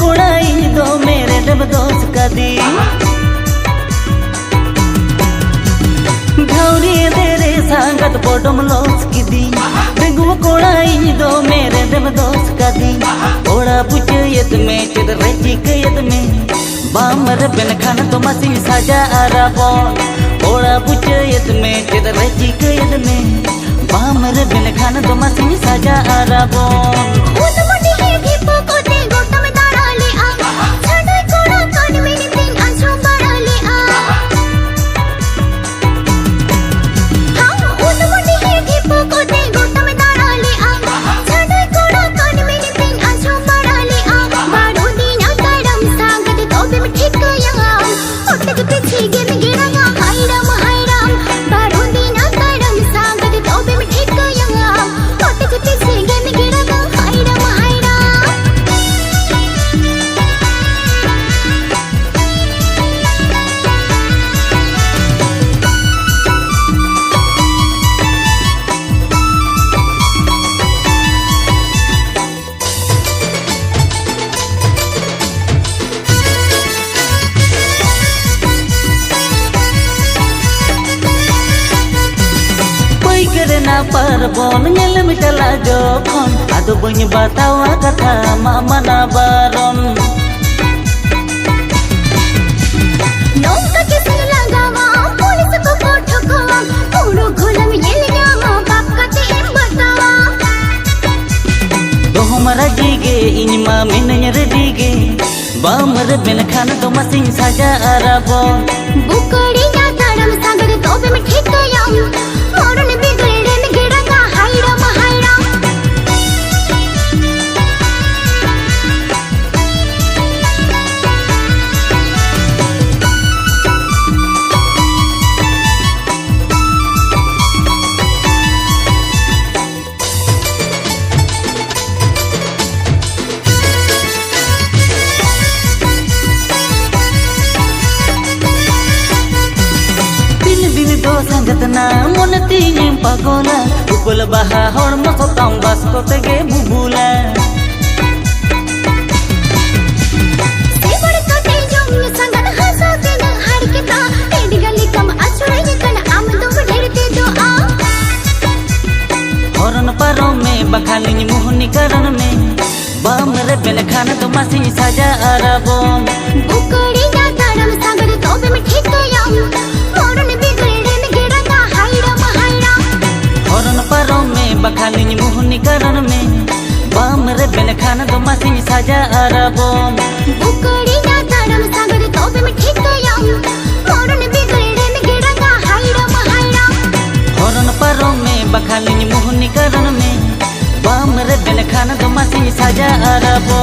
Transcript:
कोड़ा दो मेरे दब दोस्त कदी घावरी तेरे सांगत पोटम लोस किदी बेगुआ कोड़ा दो मेरे दब दोस्त कदी ओड़ा पुचयत में चिद रची कयत में बामर बिन खान तो मसी साजा आराबोन ओड़ा पुचयत में चिद रची कयत में बामर बिन खान तो मसी साजा आराबोन ना पर बोन नेल मिटला जो फोन आदो बनी बतावा कथा मामा ना बारोन नौका के संग लगावा पुलिस को ठोकवा पूरो घोलम ये न्यामा बाप का ते बतावा तो हमारा जीगे इनमा मिन रेडीगे बामर बिन खान तो मसिन साजा आराबो बुकड़ी ना तड़म सागर तो बे में ठीक याम मोरन बिगड़े संगत ना मन तीन पगोला उगल बहा हर मसताम बस को तेगे बुबुला सेवड़ कटे जोम संगत हंसा के न हर के ता तेरी गली कम अछुड़े कन आम दो ढेरते दो आ हरन परों में बखाली मोहनी करन में बामर बिन खान तो मसी साजा आराबो बुकड़ी ना तड़म सागर तो बे में ठीक याम मोरन बिगड़े परों में बखाली मोहनी करन में बामर बिन खान तो मसी साजा आराबो बुकड़ी ना तड़म सागर तो बे में ठीक याम मोरन बिगड़े में गिड़गा हाइरा महाइरा हरन परों में बखाली मोहनी करन में बामर बिन खान तो मसी साजा आराबो।